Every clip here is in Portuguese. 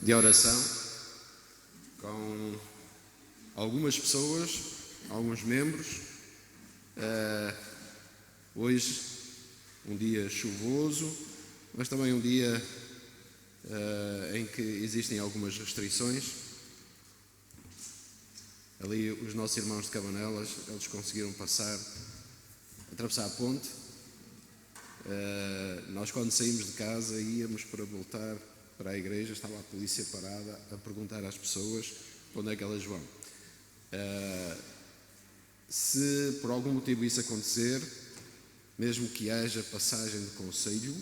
de oração com algumas pessoas, alguns membros. Hoje, um dia chuvoso, mas também um dia em que existem algumas restrições. Ali os nossos irmãos de Cabanelas, eles conseguiram atravessar a ponte. Nós, quando saímos de casa, íamos para voltar para a igreja, estava a polícia parada a perguntar às pessoas para onde é que elas vão. Se por algum motivo isso acontecer, mesmo que haja passagem de conselho,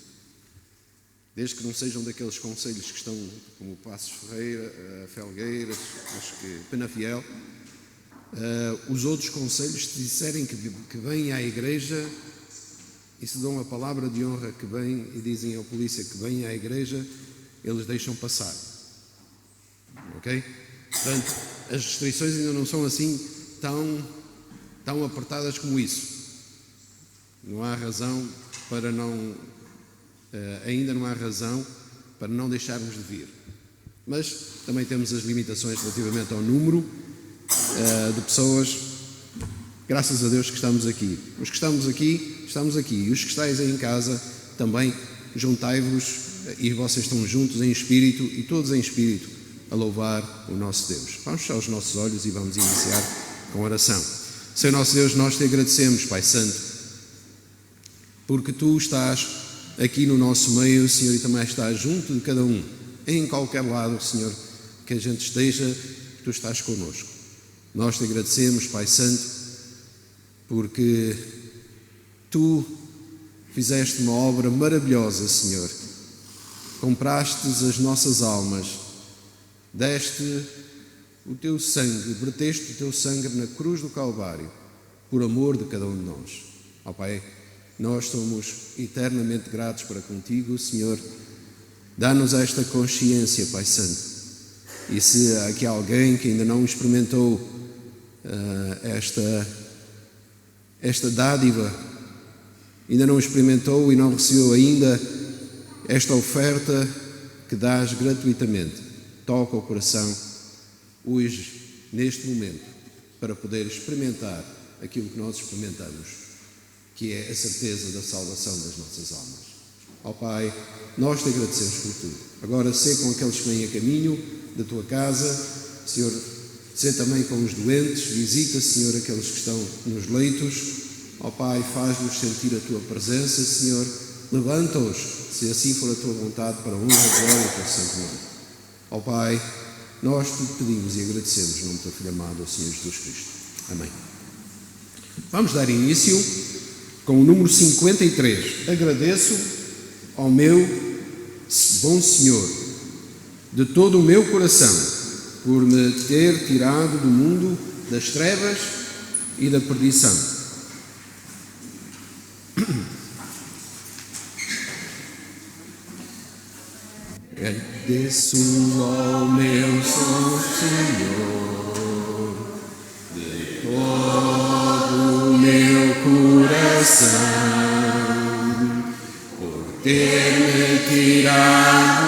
desde que não sejam daqueles conselhos que estão como Passos Ferreira, Felgueiras, acho que Penafiel, os outros conselhos, se disserem que vêm à igreja e se dão a palavra de honra que vêm e dizem ao polícia que vêm à igreja, eles deixam passar. Ok? Portanto, as restrições ainda não são assim tão apertadas como isso. Não há razão para ainda não há razão para não deixarmos de vir. Mas também temos as limitações relativamente ao número de pessoas. Graças a Deus que estamos aqui. Os que estamos aqui. E os que estáis aí em casa, também juntai-vos, e vocês estão juntos em espírito, e todos em espírito, a louvar o nosso Deus. Vamos fechar os nossos olhos e vamos iniciar com oração. Senhor nosso Deus, nós te agradecemos, Pai Santo, porque Tu estás aqui no nosso meio, Senhor, e também estás junto de cada um, em qualquer lado, Senhor, que a gente esteja, Tu estás connosco. Nós te agradecemos, Pai Santo, porque Tu fizeste uma obra maravilhosa, Senhor. Compraste as nossas almas, deste o Teu sangue, verteste o Teu sangue na cruz do Calvário, por amor de cada um de nós. Ó Pai, nós somos eternamente gratos para contigo, Senhor. Dá-nos esta consciência, Pai Santo, E se há aqui alguém que ainda não experimentou esta dádiva, ainda não experimentou e não recebeu ainda esta oferta que dás gratuitamente, toca o coração hoje, neste momento, para poder experimentar aquilo que nós experimentamos, que é a certeza da salvação das nossas almas. Ó Pai, nós te agradecemos por tudo. Agora, sê com aqueles que vêm a caminho da tua casa, Senhor, sê também com os doentes, visita, Senhor, aqueles que estão nos leitos. Ó Pai, faz-nos sentir a tua presença, Senhor, levanta-os, se assim for a tua vontade, para a honra e glória do teu santo nome. Ó Pai, nós te pedimos e agradecemos no nome do teu Filho amado, o Senhor Jesus Cristo. Amém. Vamos dar início com o número 53. Agradeço ao meu bom Senhor, de todo o meu coração, por me ter tirado do mundo das trevas e da perdição. Agradeço ao meu Senhor, de todo o meu coração, por ter-me tirado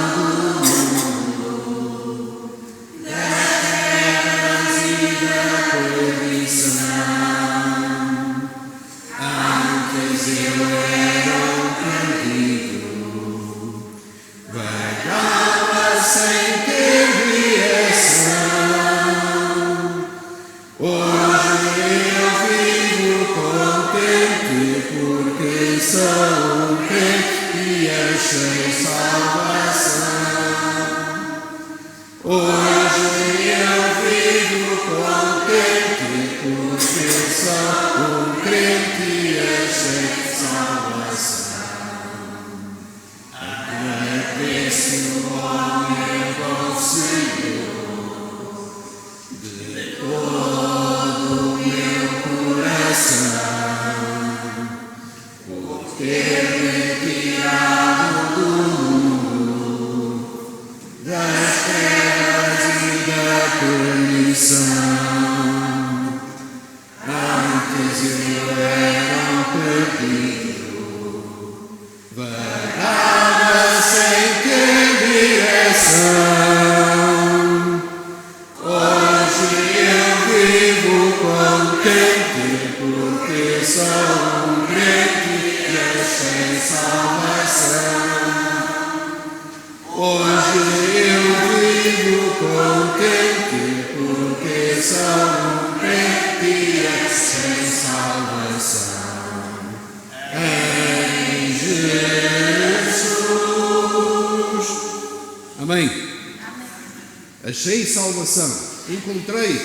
achei salvação, encontrei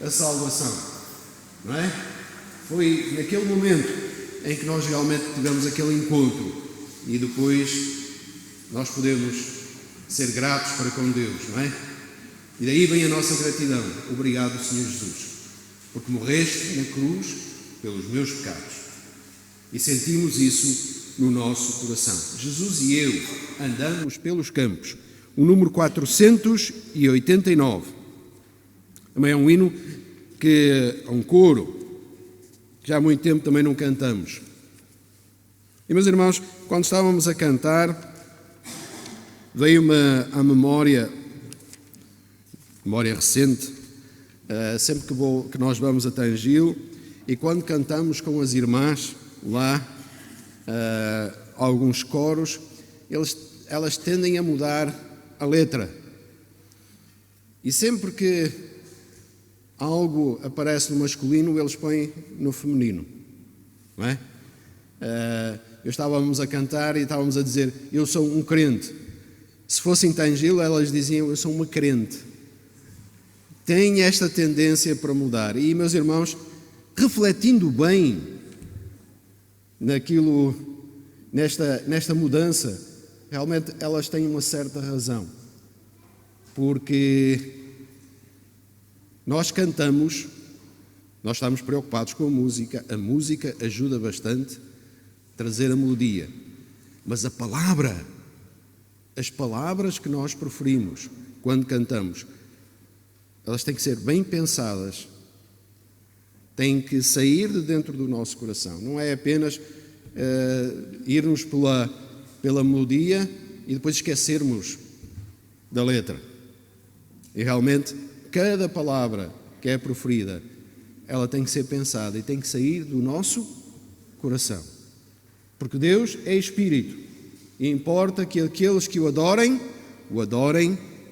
a salvação, não é? Foi naquele momento em que nós realmente tivemos aquele encontro e depois nós podemos ser gratos para com Deus, não é? E daí vem a nossa gratidão. Obrigado, Senhor Jesus, porque morreste na cruz pelos meus pecados e sentimos isso no nosso coração. Jesus e eu andamos pelos campos. O número 489. Também é um hino que é um coro que já há muito tempo também não cantamos. E, meus irmãos, quando estávamos a cantar, veio-me à memória recente, sempre que nós vamos a Tangil, e quando cantamos com as irmãs lá, alguns coros, elas tendem a mudar a letra. E sempre que algo aparece no masculino, eles põem no feminino, não é? Estávamos a cantar e estávamos a dizer, eu sou um crente. Se fosse em Tangil, elas diziam, eu sou uma crente. Tem esta tendência para mudar. E, meus irmãos, refletindo bem nesta mudança, realmente elas têm uma certa razão, porque nós cantamos, nós estamos preocupados com a música ajuda bastante a trazer a melodia, mas as palavras que nós proferimos, quando cantamos, elas têm que ser bem pensadas, têm que sair de dentro do nosso coração. Não é apenas irmos pela melodia e depois esquecermos da letra. E realmente, cada palavra que é proferida, ela tem que ser pensada e tem que sair do nosso coração. Porque Deus é Espírito e importa que aqueles que o adorem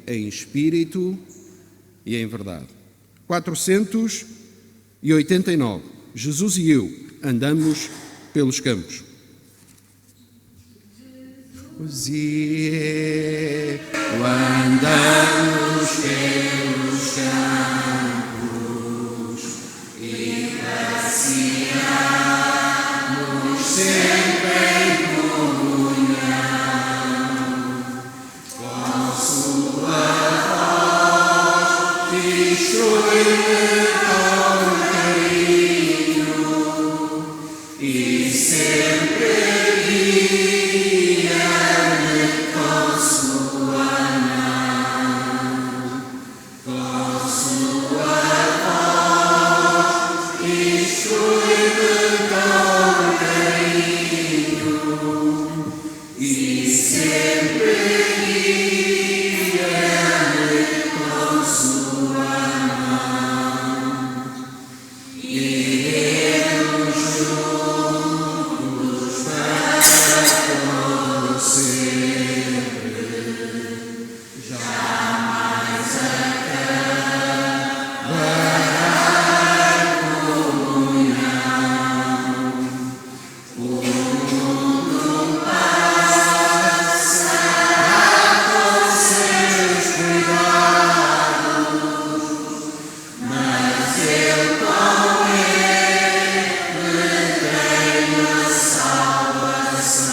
em Espírito e em verdade. 489. Jesus e eu andamos pelos campos. Jesus e eu andamos pelos campos e passeamos sempre em comunhão, com sua voz instrui-me com carinho e sempre guia-me com sua mão, com sua voz instrui-me com carinho e sempre guia-me com sua mão. E iremos juntos para todo sempre, jamais acabará a comunhão. O mundo passará com seus cuidados, mas eu com ele tenho a salvação.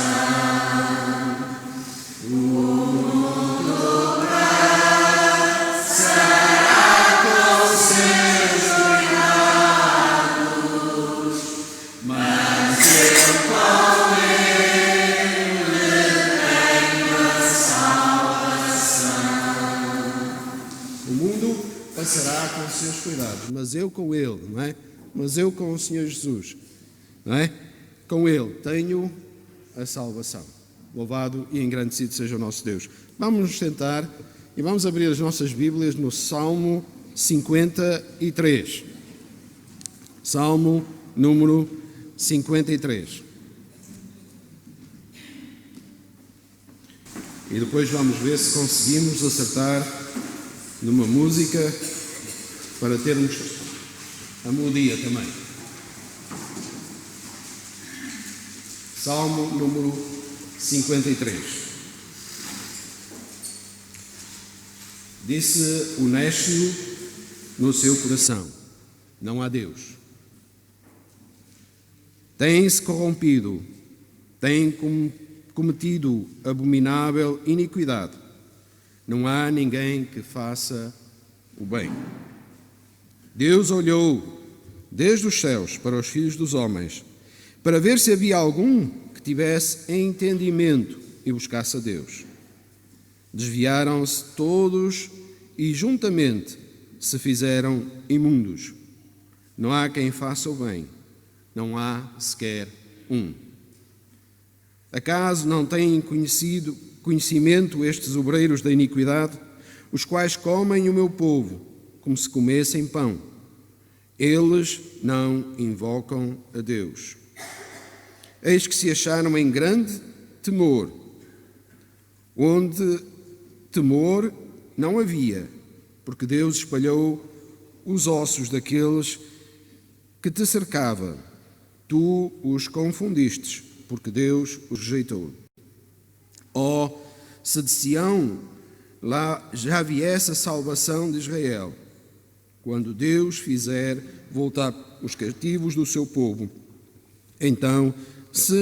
O mundo passará com seus cuidados, mas eu com ele tenho a salvação. O mundo passará com os seus cuidados, mas eu com ele, não é? Mas eu com o Senhor Jesus, não é? Com ele tenho a salvação. Louvado e engrandecido seja o nosso Deus. Vamos nos sentar e vamos abrir as nossas Bíblias no Salmo 53. Salmo número 53. E depois vamos ver se conseguimos acertar numa música para termos a melodia também. Salmo número 53. Disse o nécio no seu coração: não há Deus. Tem-se corrompido, tem cometido abominável iniquidade. Não há ninguém que faça o bem. Deus olhou desde os céus para os filhos dos homens, para ver se havia algum que tivesse entendimento e buscasse a Deus. Desviaram-se todos e juntamente se fizeram imundos. Não há quem faça o bem, não há sequer um. Acaso não têm conhecimento estes obreiros da iniquidade, os quais comem o meu povo como se comessem pão? Eles não invocam a Deus. Eis que se acharam em grande temor, onde temor não havia, porque Deus espalhou os ossos daqueles que te cercava. Tu os confundistes, porque Deus os rejeitou. Oh, se de Sião lá já viesse a salvação de Israel, quando Deus fizer voltar os cativos do seu povo, então se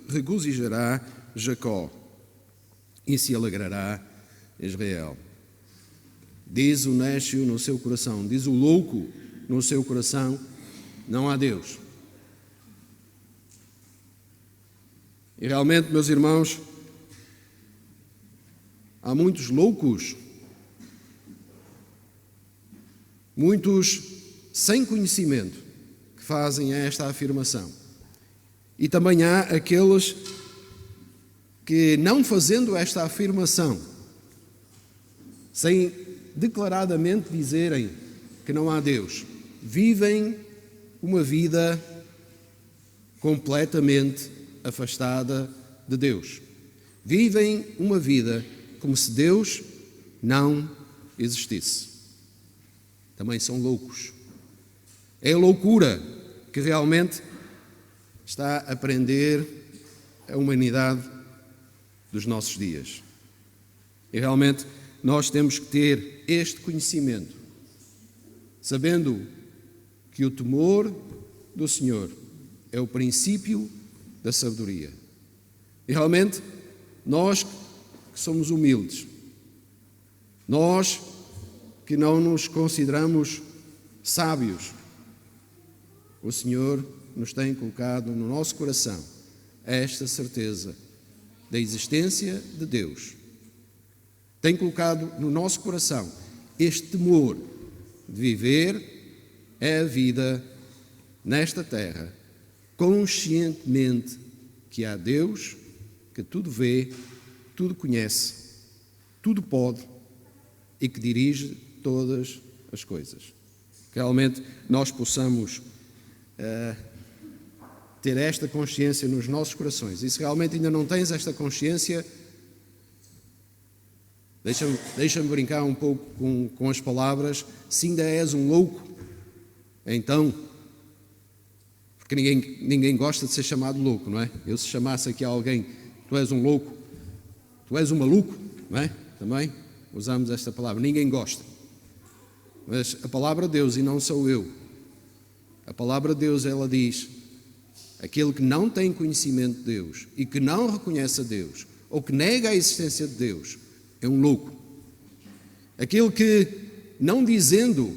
regozijará Jacó e se alegrará Israel. Diz o nécio no seu coração, diz o louco no seu coração: não há Deus. E realmente, meus irmãos, há muitos loucos muitos sem conhecimento que fazem esta afirmação. E também há aqueles que, não fazendo esta afirmação, sem declaradamente dizerem que não há Deus, vivem uma vida completamente afastada de Deus. Vivem uma vida como se Deus não existisse. Também são loucos. É a loucura que realmente está a prender a humanidade dos nossos dias. E realmente nós temos que ter este conhecimento, sabendo que o temor do Senhor é o princípio da sabedoria. E realmente nós que somos humildes, nós que não nos consideramos sábios, o Senhor nos tem colocado no nosso coração esta certeza da existência de Deus. Tem colocado no nosso coração este temor de viver a vida nesta terra, conscientemente que há Deus que tudo vê, tudo conhece, tudo pode e que dirige todas as coisas. Que realmente nós possamos ter esta consciência nos nossos corações. E se realmente ainda não tens esta consciência, deixa-me brincar um pouco com as palavras. Se ainda és um louco, então, porque ninguém gosta de ser chamado louco, não é? Eu, se chamasse aqui a alguém, tu és um louco, tu és um maluco, não é? Também usamos esta palavra, ninguém gosta. Mas a palavra de Deus, e não sou eu, a palavra de Deus, ela diz: aquele que não tem conhecimento de Deus e que não reconhece a Deus, ou que nega a existência de Deus, é um louco. Aquele que, não dizendo,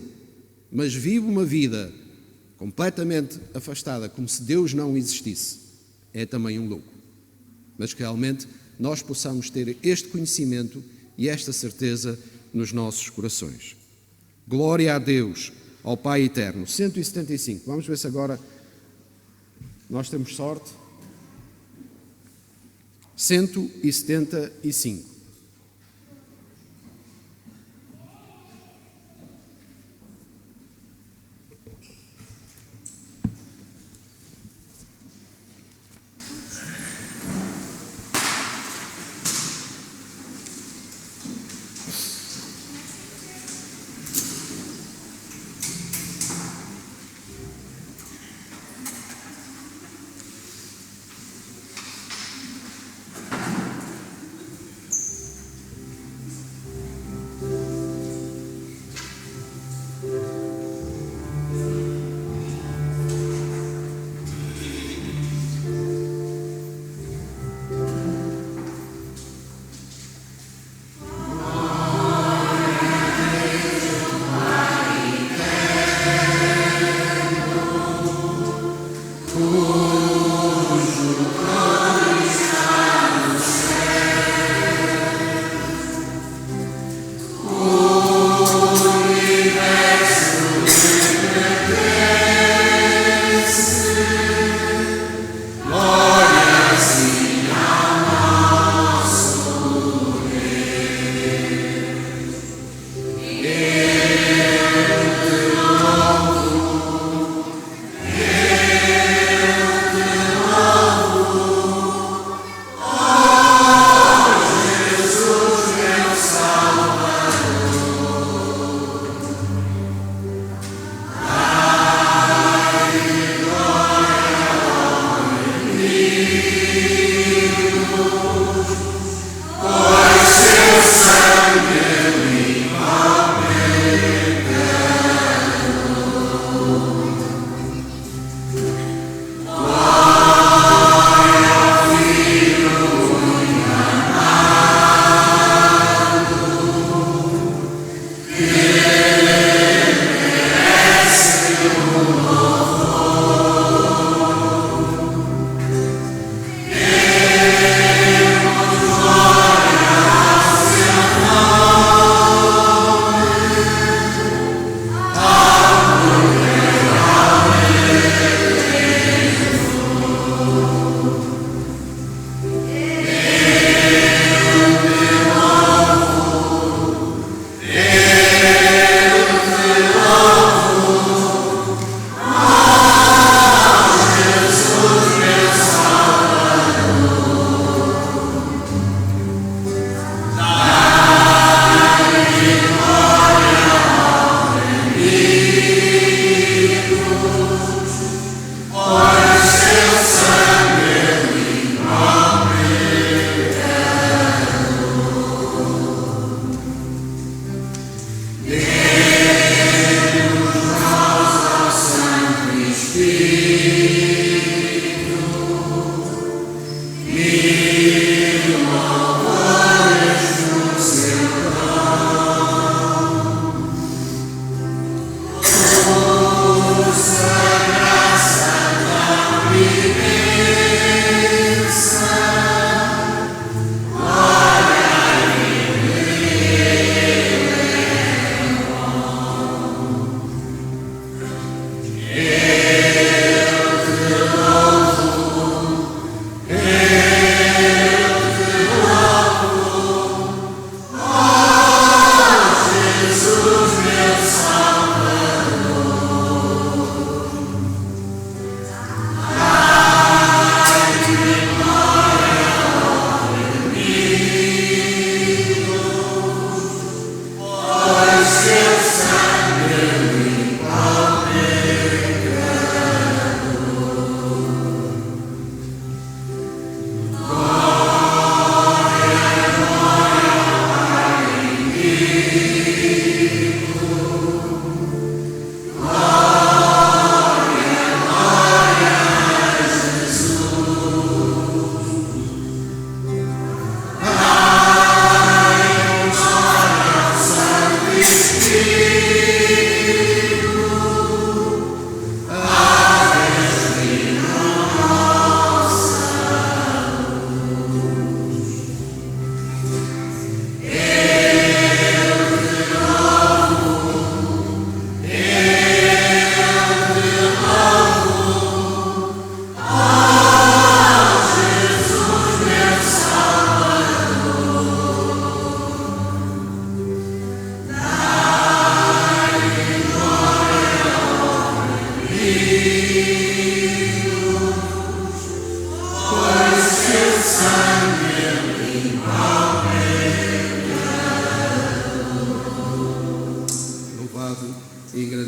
mas vive uma vida completamente afastada, como se Deus não existisse, é também um louco. Mas que realmente nós possamos ter este conhecimento e esta certeza nos nossos corações. Glória a Deus, ao Pai Eterno. 175. Vamos ver se agora nós temos sorte. 175.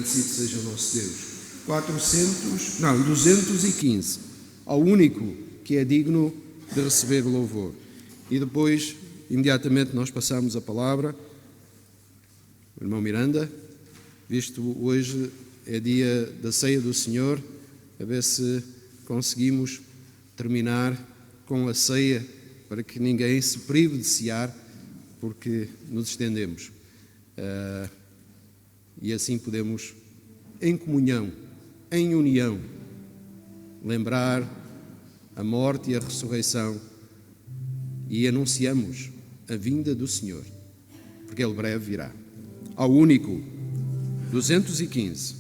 Seja o nosso Deus. 215. Ao único que é digno de receber o louvor. E depois, imediatamente, nós passamos a palavra. O irmão Miranda, visto hoje é dia da ceia do Senhor, a ver se conseguimos terminar com a ceia para que ninguém se prive de cear, porque nos estendemos. E assim podemos, em comunhão, em união, lembrar a morte e a ressurreição e anunciamos a vinda do Senhor, porque Ele breve virá. Ao único, 215.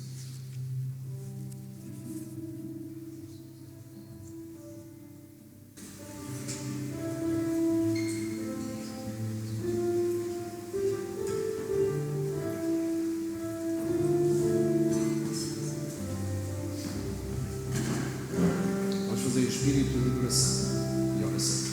Espírito de adoração e oração.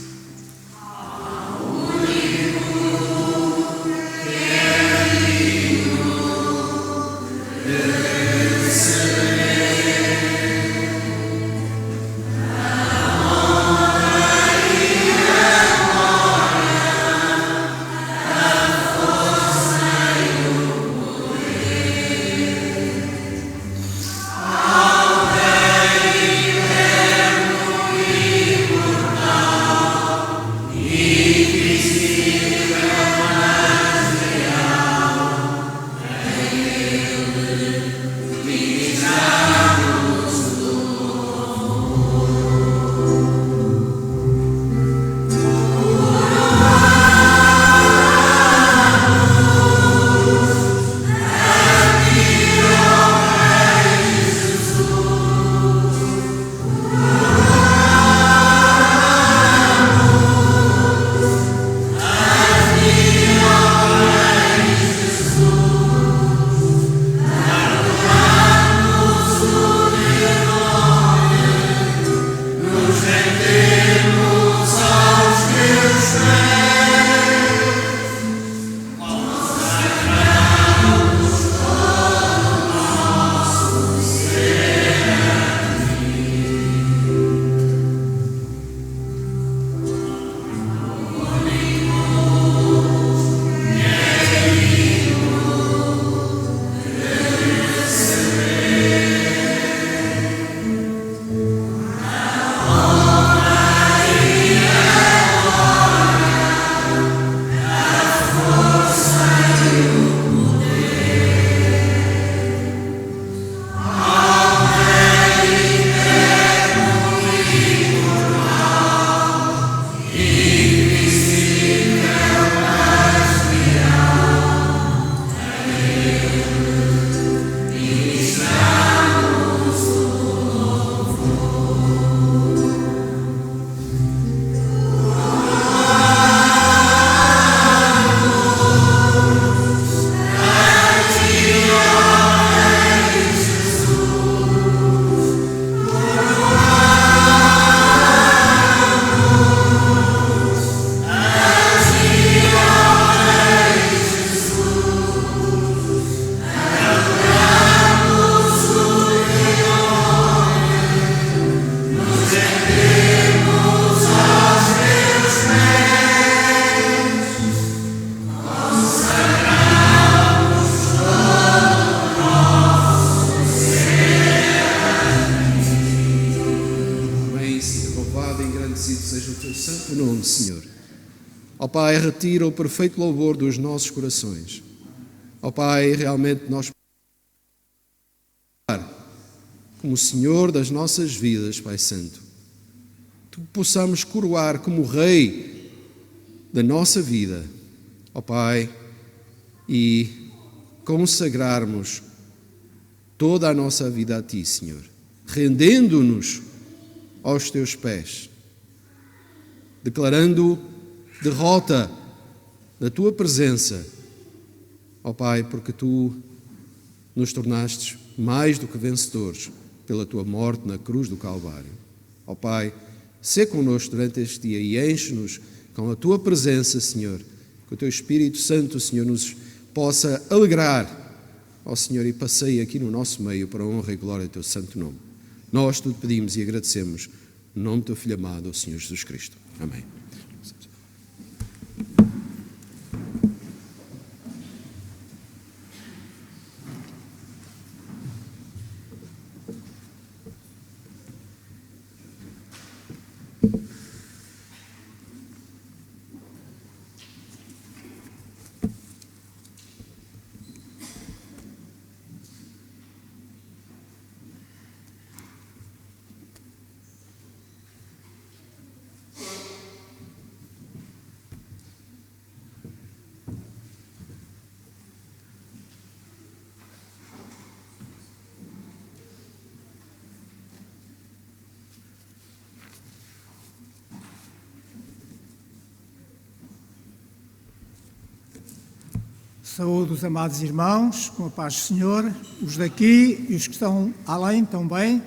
Pai, retira o perfeito louvor dos nossos corações. Ó Pai, realmente nós como Senhor das nossas vidas, Pai Santo, tu possamos coroar como Rei da nossa vida, ó Pai, e consagrarmos toda a nossa vida a Ti, Senhor, rendendo-nos aos Teus pés, declarando derrota na Tua presença, ó Pai, porque Tu nos tornaste mais do que vencedores pela Tua morte na cruz do Calvário. Ó Pai, sê connosco durante este dia e enche-nos com a Tua presença, Senhor, que o Teu Espírito Santo, Senhor, nos possa alegrar, ó Senhor, e passeie aqui no nosso meio para a honra e glória do Teu santo nome. Nós tudo pedimos e agradecemos no nome do Teu Filho amado, o Senhor Jesus Cristo. Amém. Saúdo os amados irmãos, com a paz do Senhor, os daqui e os que estão além também,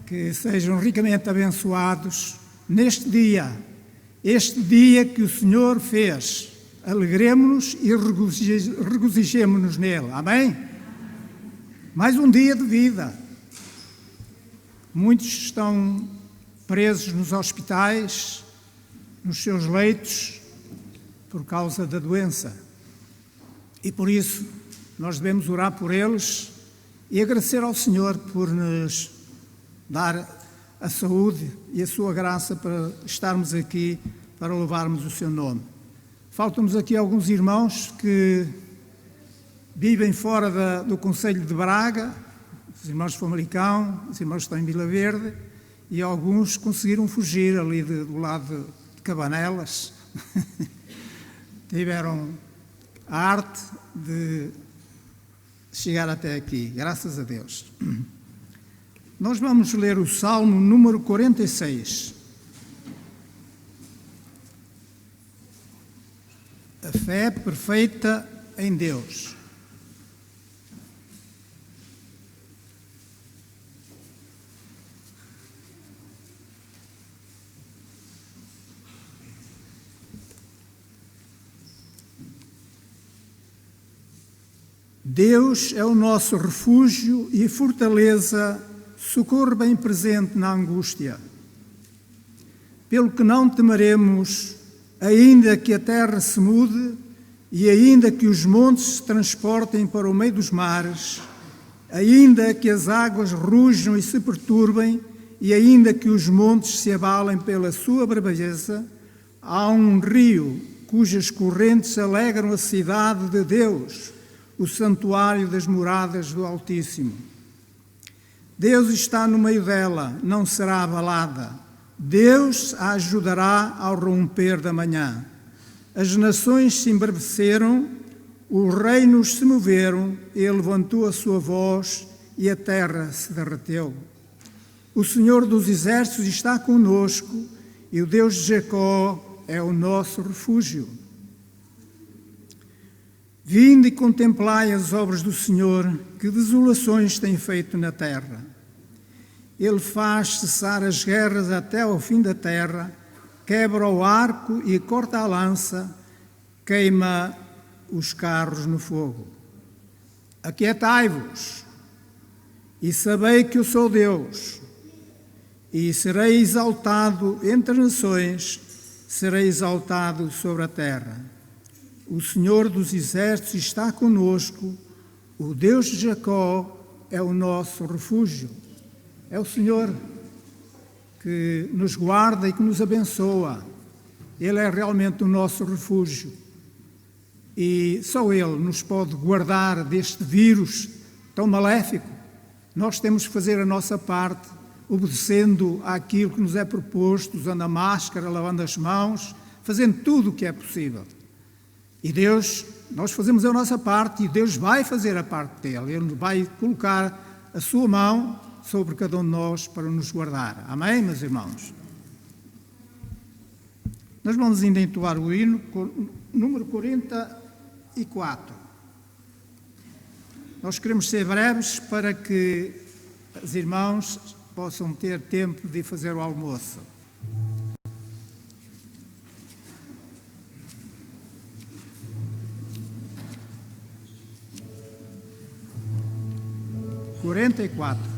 que sejam ricamente abençoados neste dia, este dia que o Senhor fez. Alegremo-nos e regozijemo-nos nele. Amém? Mais um dia de vida. Muitos estão presos nos hospitais, nos seus leitos, por causa da doença. E por isso nós devemos orar por eles e agradecer ao Senhor por nos dar a saúde e a sua graça para estarmos aqui, para louvarmos o seu nome. Faltam-nos aqui alguns irmãos que vivem fora do concelho de Braga, os irmãos de Famalicão, os irmãos que estão em Vila Verde, e alguns conseguiram fugir ali do lado de Cabanelas. Tiveram a arte de chegar até aqui, graças a Deus. Nós vamos ler o Salmo número 46. A fé perfeita em Deus. Deus é o nosso refúgio e fortaleza, socorro bem presente na angústia. Pelo que não temeremos, ainda que a terra se mude e ainda que os montes se transportem para o meio dos mares, ainda que as águas rujam e se perturbem e ainda que os montes se abalem pela sua braveza, há um rio cujas correntes alegram a cidade de Deus, o santuário das moradas do Altíssimo. Deus está no meio dela, não será abalada. Deus a ajudará ao romper da manhã. As nações se embraveceram, os reinos se moveram, ele levantou a sua voz e a terra se derreteu. O Senhor dos exércitos está conosco e o Deus de Jacó é o nosso refúgio. Vinde e contemplai as obras do Senhor, que desolações tem feito na terra. Ele faz cessar as guerras até ao fim da terra, quebra o arco e corta a lança, queima os carros no fogo. Aquietai-vos e sabei que eu sou Deus, e serei exaltado entre as nações, serei exaltado sobre a terra. O Senhor dos exércitos está conosco, o Deus de Jacó é o nosso refúgio. É o Senhor que nos guarda e que nos abençoa. Ele é realmente o nosso refúgio. e só Ele nos pode guardar deste vírus tão maléfico. Nós temos que fazer a nossa parte, obedecendo àquilo que nos é proposto, usando a máscara, lavando as mãos, fazendo tudo o que é possível. E Deus, nós fazemos a nossa parte e Deus vai fazer a parte dele. Ele vai colocar a sua mão sobre cada um de nós para nos guardar. Amém, meus irmãos? Nós vamos ainda entoar o hino, número 44. Nós queremos ser breves para que os irmãos possam ter tempo de fazer o almoço. Quarenta e quatro.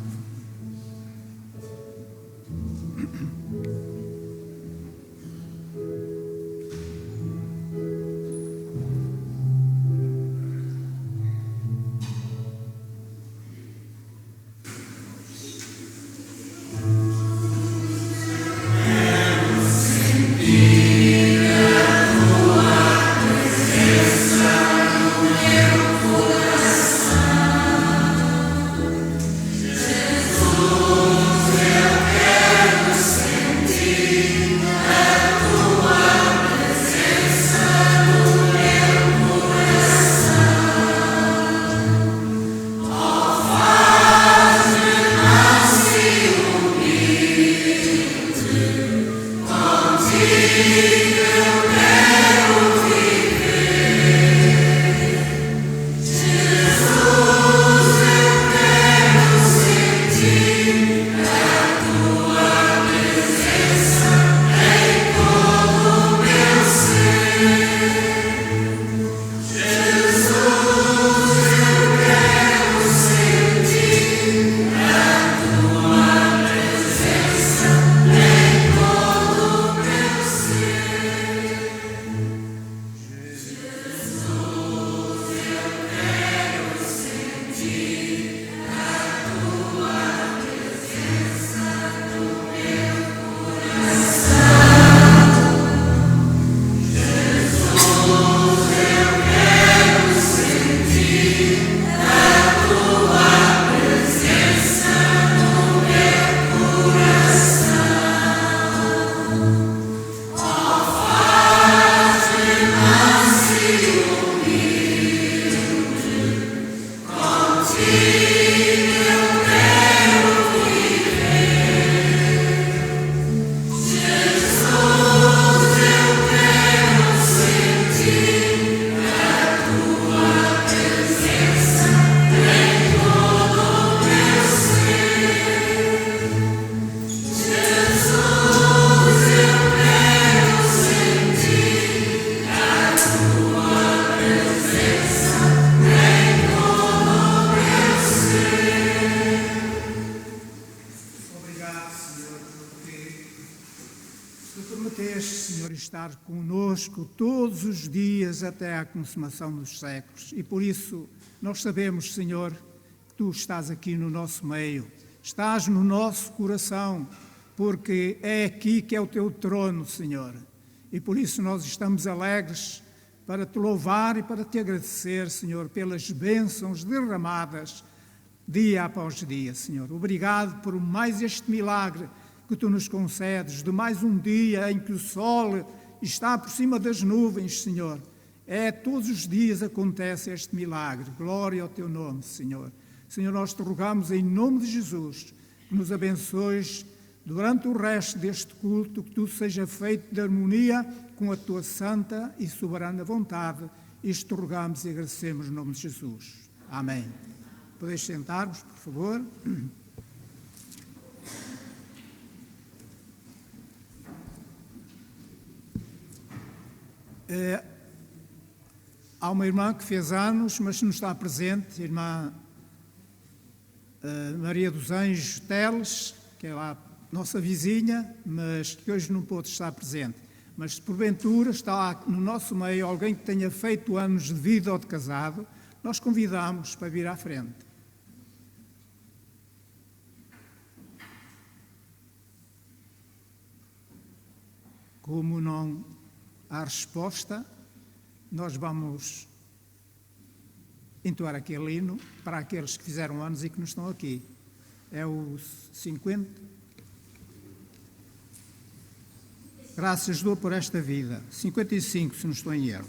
Estar conosco todos os dias até à consumação dos séculos. E por isso nós sabemos, Senhor, que Tu estás aqui no nosso meio, estás no nosso coração, porque é aqui que é o Teu trono, Senhor. E por isso nós estamos alegres para Te louvar e para Te agradecer, Senhor, pelas bênçãos derramadas dia após dia, Senhor. Obrigado por mais este milagre que Tu nos concedes, de mais um dia em que o sol está por cima das nuvens, Senhor. Todos os dias acontece este milagre. Glória ao Teu nome, Senhor. Senhor, nós Te rogamos em nome de Jesus, que nos abençoes durante o resto deste culto, que tudo seja feito de harmonia com a Tua santa e soberana vontade. Isto Te rogamos e agradecemos no nome de Jesus. Amém. Podeis sentar-vos, por favor. Há uma irmã que fez anos, mas não está presente, a irmã Maria dos Anjos Teles, que é lá nossa vizinha, mas que hoje não pôde estar presente. Mas se porventura está no nosso meio alguém que tenha feito anos de vida ou de casado, nós convidamos para vir à frente. Como não há resposta, nós vamos entoar aquele hino para aqueles que fizeram anos e que não estão aqui. É o 50. Graças dou por esta vida. 55, se não estou em erro.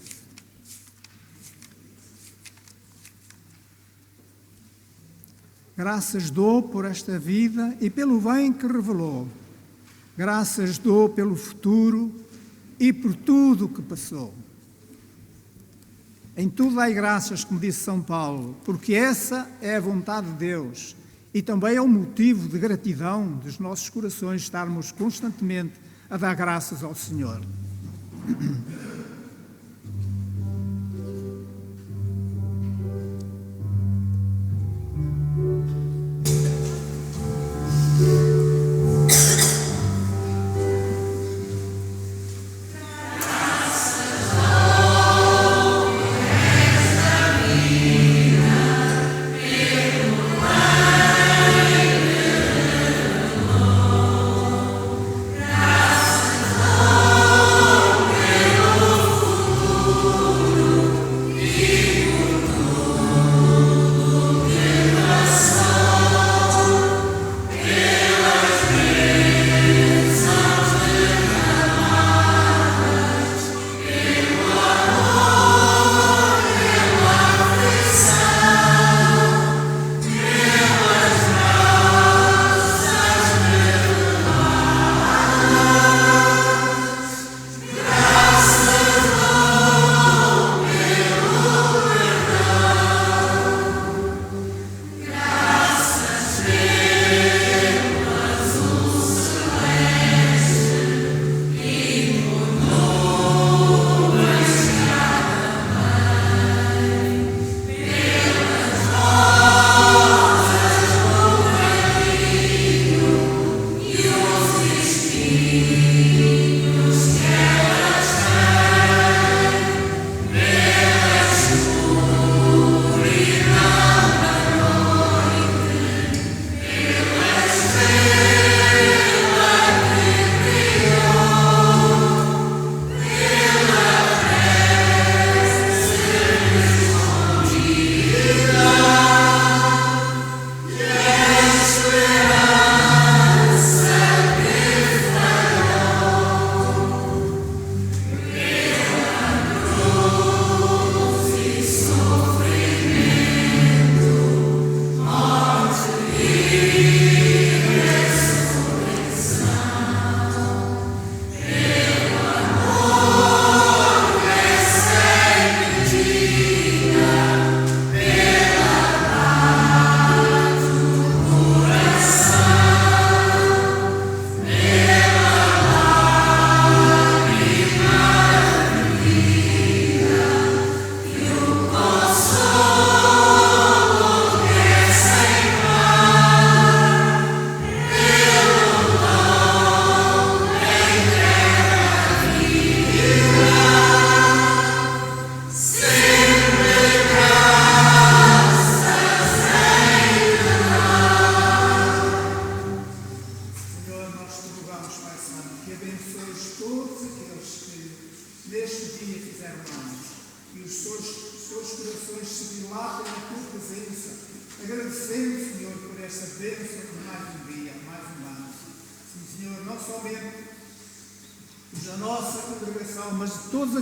Graças dou por esta vida e pelo bem que revelou. Graças dou pelo futuro e por tudo o que passou. Em tudo dai graças, como disse São Paulo, porque essa é a vontade de Deus e também é um motivo de gratidão dos nossos corações estarmos constantemente a dar graças ao Senhor.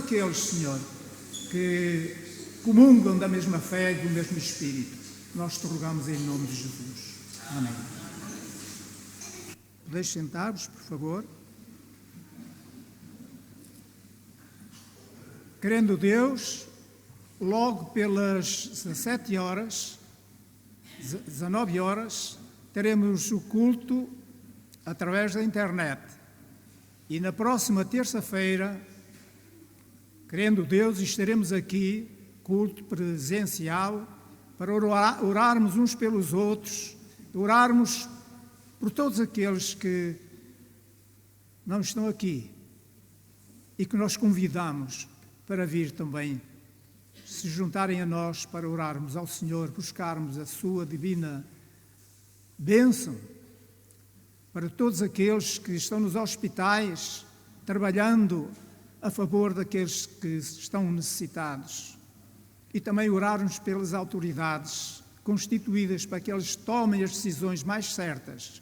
Aqueles, Senhor, que comungam da mesma fé e do mesmo Espírito. Nós te rogamos em nome de Jesus. Amém. Podeis sentar-vos, por favor. Querendo Deus, logo pelas 17 horas, 19 horas, teremos o culto através da internet. E na próxima terça-feira, querendo Deus, estaremos aqui, culto presencial, para orarmos uns pelos outros, orarmos por todos aqueles que não estão aqui e que nós convidamos para vir também se juntarem a nós para orarmos ao Senhor, buscarmos a sua divina bênção para todos aqueles que estão nos hospitais, trabalhando a favor daqueles que estão necessitados. e também orarmos pelas autoridades constituídas para que eles tomem as decisões mais certas,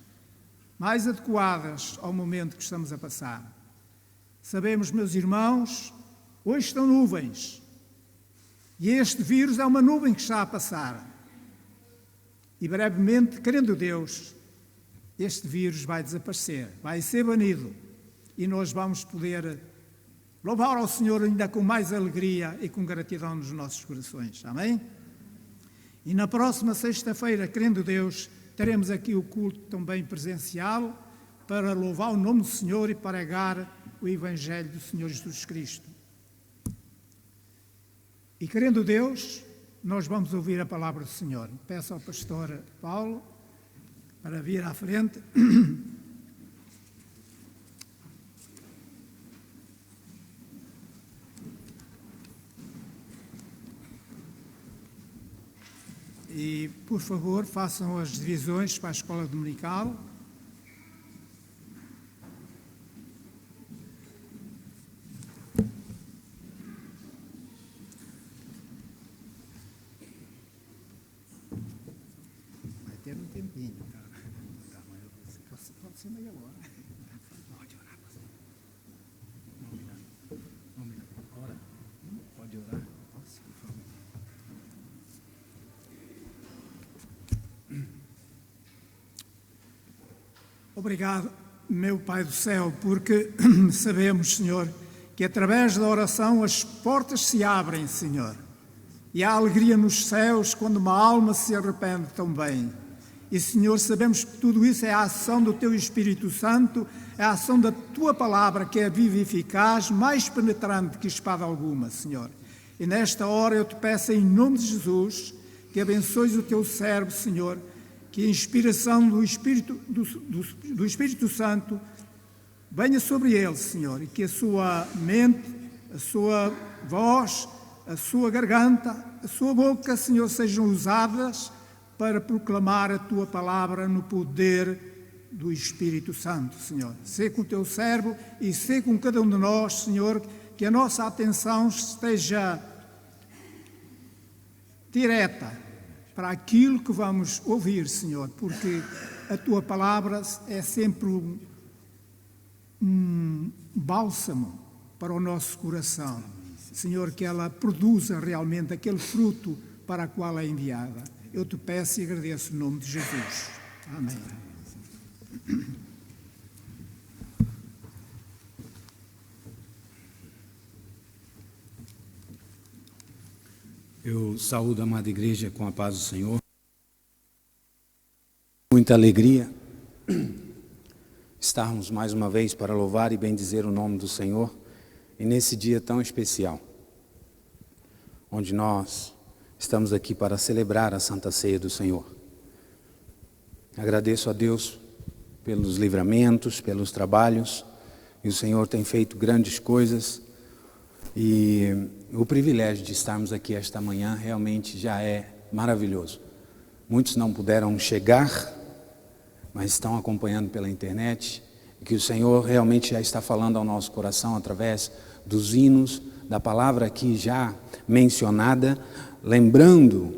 mais adequadas ao momento que estamos a passar. Sabemos, meus irmãos, hoje estão nuvens, e este vírus é uma nuvem que está a passar. E brevemente, querendo Deus, este vírus vai desaparecer, vai ser banido, e nós vamos poder louvar ao Senhor ainda com mais alegria e com gratidão nos nossos corações. Amém? E na próxima sexta-feira, querendo Deus, teremos aqui o culto também presencial para louvar o nome do Senhor e pregar o Evangelho do Senhor Jesus Cristo. E querendo Deus, nós vamos ouvir a palavra do Senhor. Peço ao pastor Paulo para vir à frente. E, por favor, façam as divisões para a escola dominical. Vai ter um tempinho. Pode ser meia hora. Pode orar. Um minuto. Ora. Pode orar. Nossa, por favor. Obrigado, meu Pai do céu, porque sabemos, Senhor, que através da oração as portas se abrem, Senhor, e há alegria nos céus quando uma alma se arrepende também. E, Senhor, sabemos que tudo isso é a ação do Teu Espírito Santo, é a ação da Tua Palavra, que é viva e eficaz, mais penetrante que espada alguma, Senhor. E nesta hora eu te peço, em nome de Jesus, que abençoes o Teu servo, Senhor, que a inspiração do Espírito Santo venha sobre ele, Senhor, e que a sua mente, a sua voz, a sua garganta, a sua boca, Senhor, sejam usadas para proclamar a Tua palavra no poder do Espírito Santo, Senhor. Sê com o Teu servo e sê com cada um de nós, Senhor, que a nossa atenção esteja direta para aquilo que vamos ouvir, Senhor, porque a Tua palavra é sempre um bálsamo para o nosso coração. Senhor, que ela produza realmente aquele fruto para o qual é enviada. Eu te peço e agradeço em nome de Jesus. Amém. Eu saúdo a amada igreja com a paz do Senhor. Muita alegria estarmos mais uma vez para louvar e bendizer o nome do Senhor, e nesse dia tão especial, onde nós estamos aqui para celebrar a Santa Ceia do Senhor. Agradeço a Deus pelos livramentos, pelos trabalhos, e o Senhor tem feito grandes coisas, e o privilégio de estarmos aqui esta manhã realmente já é maravilhoso. Muitos não puderam chegar, mas estão acompanhando pela internet, e que o Senhor realmente já está falando ao nosso coração através dos hinos, da palavra aqui já mencionada, lembrando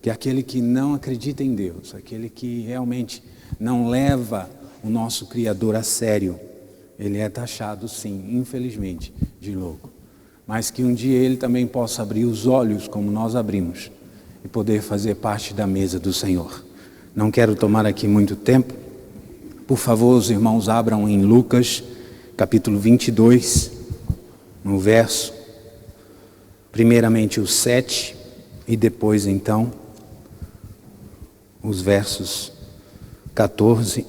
que aquele que não acredita em Deus, aquele que realmente não leva o nosso Criador a sério, ele é taxado, sim, infelizmente, de louco. Mas que um dia ele também possa abrir os olhos como nós abrimos e poder fazer parte da mesa do Senhor. Não quero tomar aqui muito tempo. Por favor, os irmãos abram em Lucas, capítulo 22, no verso, primeiramente o 7 e depois então os versos 14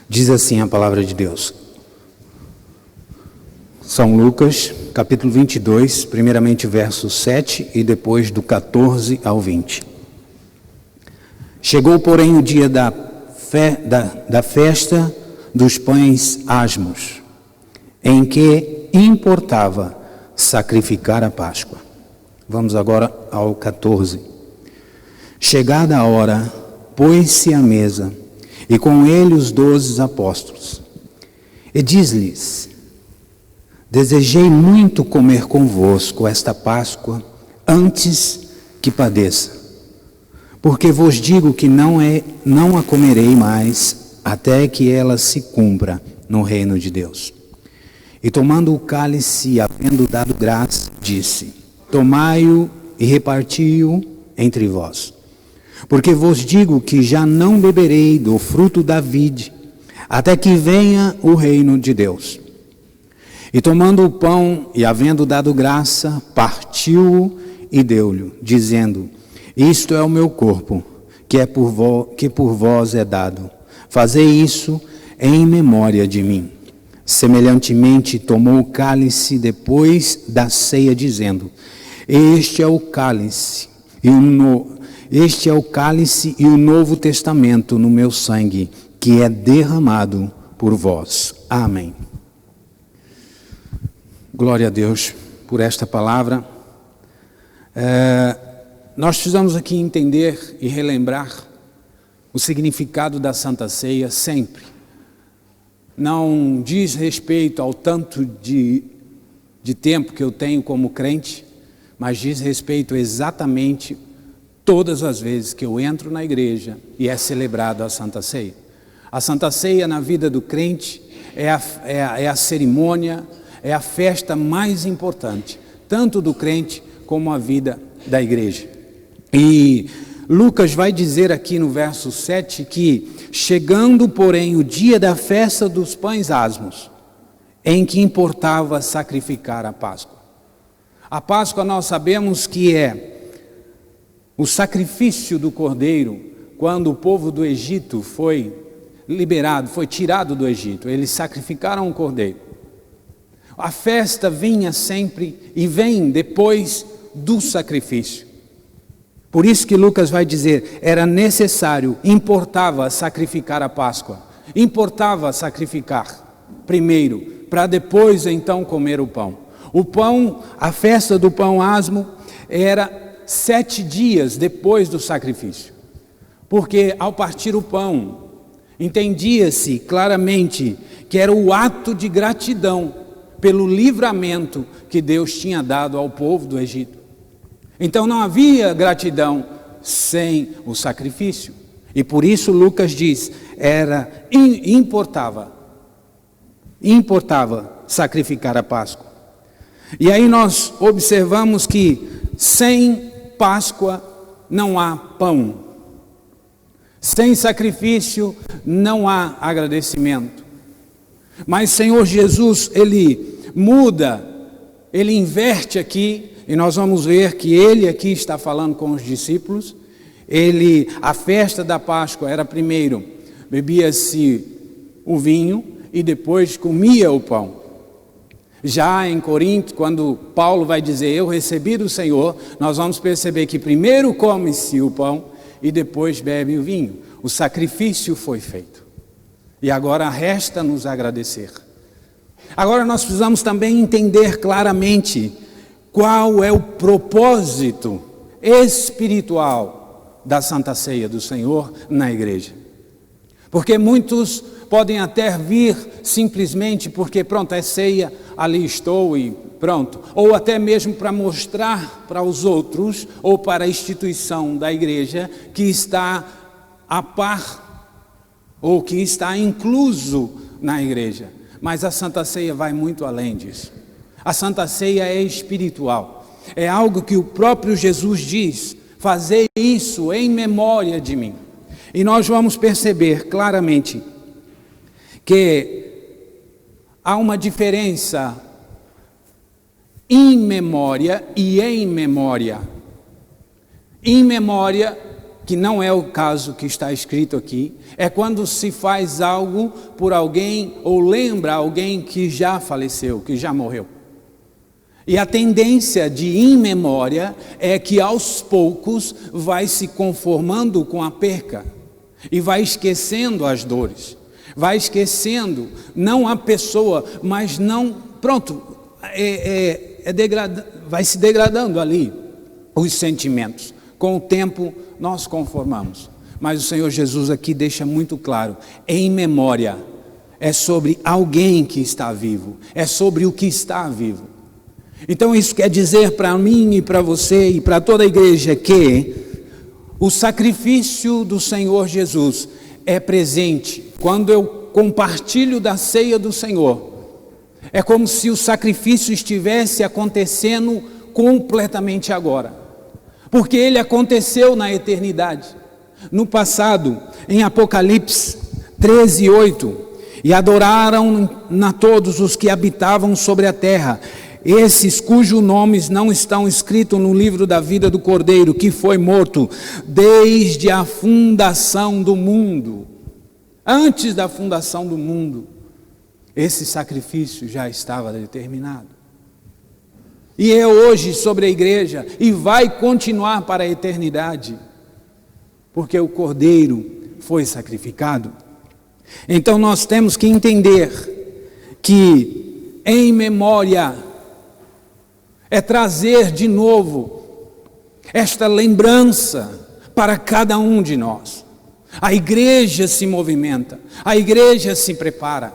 Diz assim a palavra de Deus. São Lucas, capítulo 22, primeiramente verso 7 e depois do 14 ao 20. Chegou, porém, o dia da festa dos pães asmos, em que importava sacrificar a Páscoa. Vamos agora ao 14. Chegada a hora, pôs-se à mesa, e com ele os 12 apóstolos. E diz-lhes: desejei muito comer convosco esta Páscoa antes que padeça, porque vos digo que não a comerei mais até que ela se cumpra no reino de Deus. E tomando o cálice, havendo dado graça, disse: tomai-o e reparti-o entre vós. Porque vos digo que já não beberei do fruto da vide, até que venha o reino de Deus. E tomando o pão, e havendo dado graça, partiu-o e deu-lhe, dizendo: isto é o meu corpo, que por vós é dado. Fazei isso em memória de mim. Semelhantemente, tomou o cálice depois da ceia, dizendo: este é o cálice e o novo testamento no meu sangue, que é derramado por vós. Amém. Glória a Deus por esta palavra. Nós precisamos aqui entender e relembrar o significado da Santa Ceia sempre. Não diz respeito ao tanto de tempo que eu tenho como crente, mas diz respeito exatamente todas as vezes que eu entro na igreja e é celebrado a Santa Ceia. A Santa Ceia na vida do crente é a cerimônia, é a festa mais importante, tanto do crente como a vida da igreja. E Lucas vai dizer aqui no verso 7 que, chegando, porém, o dia da festa dos pães asmos, em que importava sacrificar a Páscoa. A Páscoa nós sabemos que é o sacrifício do cordeiro, quando o povo do Egito foi liberado, foi tirado do Egito, eles sacrificaram um cordeiro. A festa vinha sempre e vem depois do sacrifício. Por isso que Lucas vai dizer, era necessário, importava sacrificar a Páscoa, importava sacrificar primeiro, para depois então comer o pão. O pão, a festa do pão asmo, era 7 dias depois do sacrifício, porque ao partir o pão, entendia-se claramente que era o ato de gratidão pelo livramento que Deus tinha dado ao povo do Egito. Então não havia gratidão sem o sacrifício. E por isso Lucas diz, importava sacrificar a Páscoa. E aí nós observamos que sem Páscoa não há pão. Sem sacrifício não há agradecimento. Mas Senhor Jesus, Ele muda, Ele inverte aqui, e nós vamos ver que Ele aqui está falando com os discípulos. A festa da Páscoa era primeiro, bebia-se o vinho e depois comia o pão. Já em Corinto, quando Paulo vai dizer, eu recebi do Senhor, nós vamos perceber que primeiro come-se o pão e depois bebe o vinho. O sacrifício foi feito. E agora resta nos agradecer. Agora nós precisamos também entender claramente qual é o propósito espiritual da Santa Ceia do Senhor na igreja. Porque muitos podem até vir simplesmente porque pronto, é ceia, ali estou e pronto. Ou até mesmo para mostrar para os outros ou para a instituição da igreja que está a par ou que está incluso na igreja. Mas a Santa Ceia vai muito além disso. A Santa Ceia é espiritual. É algo que o próprio Jesus diz, fazei isso em memória de mim. E nós vamos perceber claramente que há uma diferença in memória e em memória. Em memória, que não é o caso que está escrito aqui, é quando se faz algo por alguém ou lembra alguém que já faleceu, que já morreu. E a tendência de in memória é que aos poucos vai se conformando com a perca e vai esquecendo as dores, vai esquecendo não a pessoa, mas não, pronto, vai se degradando ali os sentimentos. Com o tempo nós conformamos. Mas o Senhor Jesus aqui deixa muito claro, em memória, é sobre alguém que está vivo, é sobre o que está vivo. Então isso quer dizer para mim e para você e para toda a igreja que o sacrifício do Senhor Jesus é presente. Quando eu compartilho da ceia do Senhor, é como se o sacrifício estivesse acontecendo completamente agora, porque ele aconteceu na eternidade. No passado, em Apocalipse 13:8, e adoraram a todos os que habitavam sobre a terra, esses cujos nomes não estão escritos no livro da vida do Cordeiro, que foi morto desde a fundação do mundo. Antes da fundação do mundo, esse sacrifício já estava determinado. E é hoje sobre a igreja, e vai continuar para a eternidade, porque o Cordeiro foi sacrificado. Então nós temos que entender que em memória é trazer de novo esta lembrança para cada um de nós. A igreja se movimenta, a igreja se prepara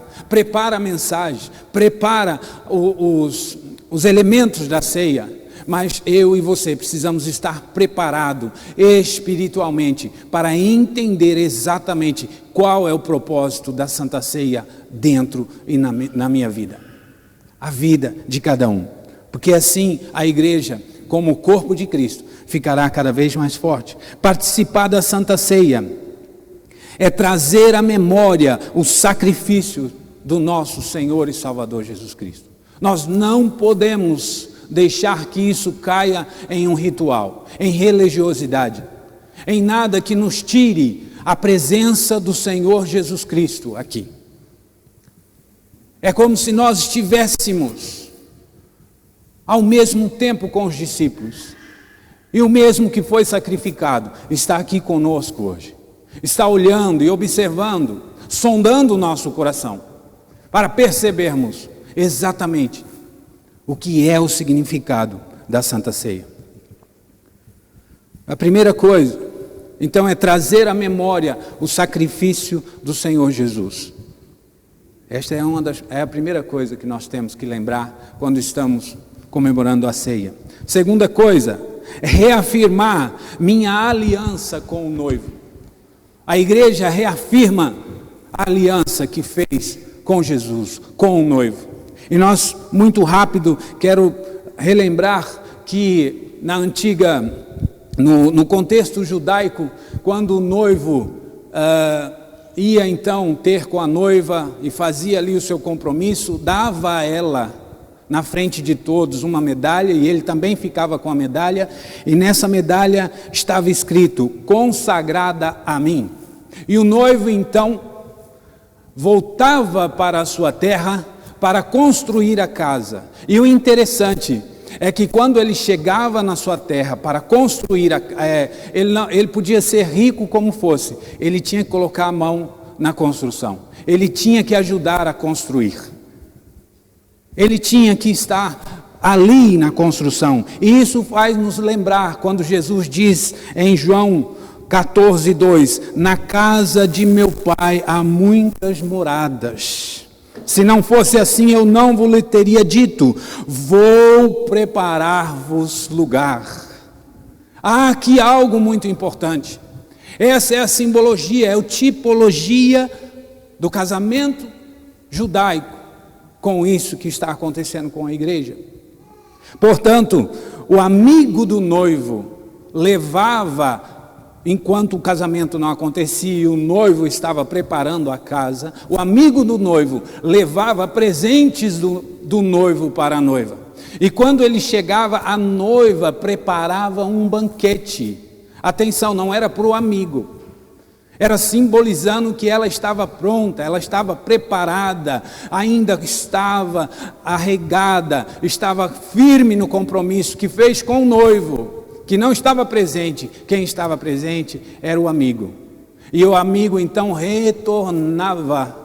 a mensagem, prepara os elementos da ceia, mas eu e você precisamos estar preparados espiritualmente para entender exatamente qual é o propósito da Santa Ceia dentro e na minha vida, a vida de cada um, porque assim a igreja, como o corpo de Cristo, ficará cada vez mais forte. Participar da Santa Ceia é trazer à memória o sacrifício do nosso Senhor e Salvador Jesus Cristo. Nós não podemos deixar que isso caia em um ritual, em religiosidade, em nada que nos tire a presença do Senhor Jesus Cristo aqui. É como se nós estivéssemos ao mesmo tempo com os discípulos, e o mesmo que foi sacrificado está aqui conosco hoje, está olhando e observando, sondando o nosso coração, para percebermos exatamente o que é o significado da Santa Ceia. A primeira coisa, então, é trazer à memória o sacrifício do Senhor Jesus. Esta é a primeira coisa que nós temos que lembrar quando estamos comemorando a ceia. Segunda coisa, é reafirmar minha aliança com o noivo. A igreja reafirma a aliança que fez com Jesus, com o noivo. E nós, muito rápido, quero relembrar que no contexto judaico, quando o noivo ia então ter com a noiva e fazia ali o seu compromisso, dava a ela, na frente de todos, uma medalha, e ele também ficava com a medalha, e nessa medalha estava escrito, consagrada a mim. E o noivo então voltava para a sua terra para construir a casa. E o interessante é que quando ele chegava na sua terra para construir, ele podia ser rico como fosse, ele tinha que colocar a mão na construção, ele tinha que ajudar a construir, ele tinha que estar ali na construção. E isso faz nos lembrar quando Jesus diz em João 14:2, na casa de meu pai há muitas moradas. Se não fosse assim, eu não vos teria dito, vou preparar-vos lugar. Há aqui algo muito importante. Essa é a simbologia, é a tipologia do casamento judaico com isso que está acontecendo com a igreja. Portanto, o amigo do noivo levava, enquanto o casamento não acontecia e o noivo estava preparando a casa, o amigo do noivo levava presentes do noivo para a noiva. E quando ele chegava, a noiva preparava um banquete. Atenção, não era para o amigo. Era simbolizando que ela estava pronta, ela estava preparada, ainda estava arregada, estava firme no compromisso que fez com o noivo, que não estava presente. Quem estava presente era o amigo. E o amigo então retornava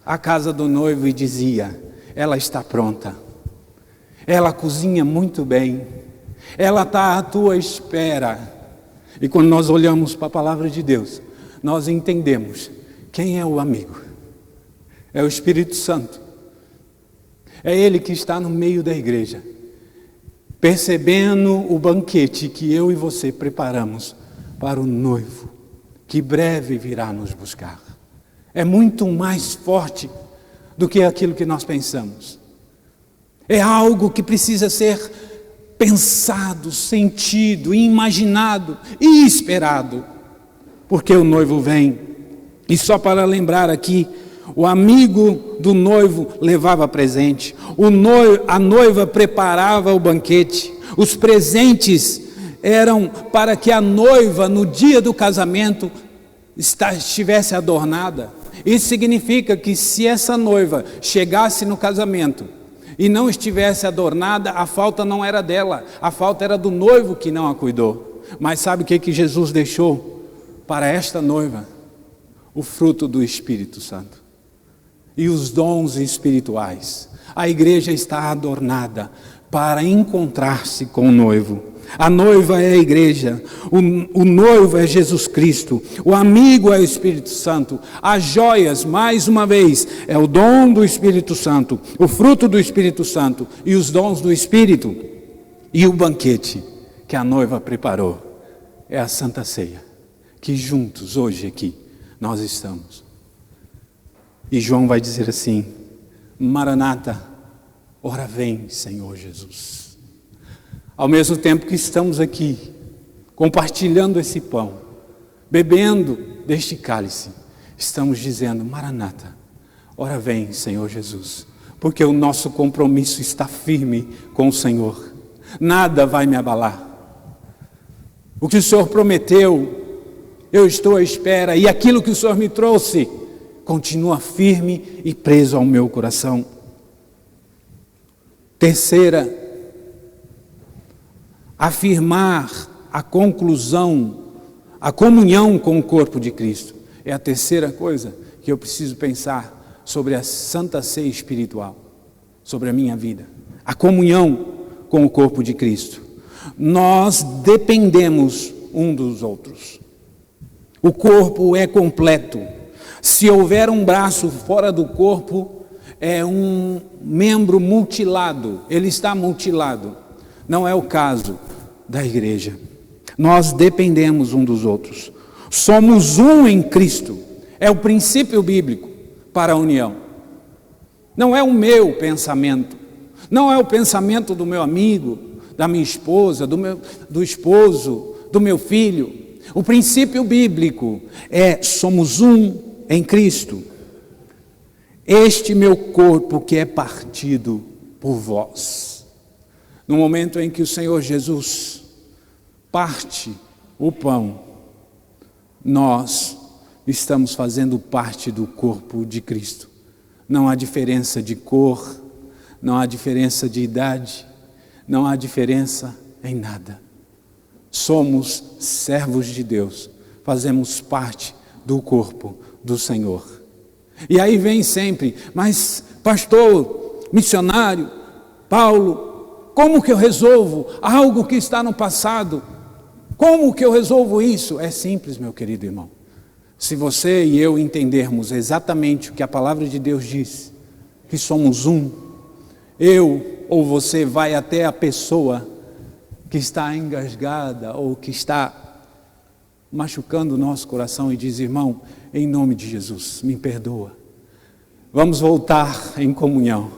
à casa do noivo e dizia, ela está pronta, ela cozinha muito bem, ela está à tua espera, E quando nós olhamos para a palavra de Deus, nós entendemos quem é o amigo. É o Espírito Santo. É Ele que está no meio da igreja, percebendo o banquete que eu e você preparamos para o noivo, que breve virá nos buscar. É muito mais forte do que aquilo que nós pensamos. É algo que precisa ser pensado, sentido, imaginado e esperado, porque o noivo vem. E só para lembrar aqui, o amigo do noivo levava presente, a noiva preparava o banquete, os presentes eram para que a noiva, no dia do casamento, estivesse adornada. Isso significa que se essa noiva chegasse no casamento e não estivesse adornada, a falta não era dela, a falta era do noivo que não a cuidou. Mas sabe o que Jesus deixou para esta noiva? O fruto do Espírito Santo e os dons espirituais. A igreja está adornada para encontrar-se com o noivo. A noiva é a igreja, o noivo é Jesus Cristo, o amigo é o Espírito Santo, as joias, mais uma vez, é o dom do Espírito Santo, o fruto do Espírito Santo e os dons do Espírito. E o banquete que a noiva preparou é a Santa Ceia, que juntos, hoje aqui, nós estamos. E João vai dizer assim: Maranata, ora vem, Senhor Jesus. Ao mesmo tempo que estamos aqui, compartilhando esse pão, bebendo deste cálice, estamos dizendo: Maranata, ora vem, Senhor Jesus, porque o nosso compromisso está firme com o Senhor. Nada vai me abalar. O que o Senhor prometeu, eu estou à espera, e aquilo que o Senhor me trouxe continua firme e preso ao meu coração. Terceira, afirmar a conclusão, a comunhão com o corpo de Cristo. É a terceira coisa que eu preciso pensar sobre a Santa Ceia espiritual, sobre a minha vida. A comunhão com o corpo de Cristo. Nós dependemos um dos outros. O corpo é completo. Se houver um braço fora do corpo, é um membro mutilado, ele está mutilado. Não é o caso da igreja. Nós dependemos um dos outros. Somos um em Cristo. É o princípio bíblico para a união. Não é o meu pensamento. Não é o pensamento do meu amigo, da minha esposa, do esposo, do meu filho. O princípio bíblico é: somos um em Cristo. Este meu corpo que é partido por vós. No momento em que o Senhor Jesus parte o pão, nós estamos fazendo parte do corpo de Cristo. Não há diferença de cor, não há diferença de idade, não há diferença em nada. Somos servos de Deus, fazemos parte do corpo do Senhor. E aí vem sempre: mas pastor, missionário, Paulo, como que eu resolvo algo que está no passado? Como que eu resolvo isso? É simples, meu querido irmão. Se você e eu entendermos exatamente o que a palavra de Deus diz, que somos um, eu ou você vai até a pessoa que está engasgada ou que está machucando o nosso coração e diz: irmão, em nome de Jesus, me perdoa. Vamos voltar em comunhão.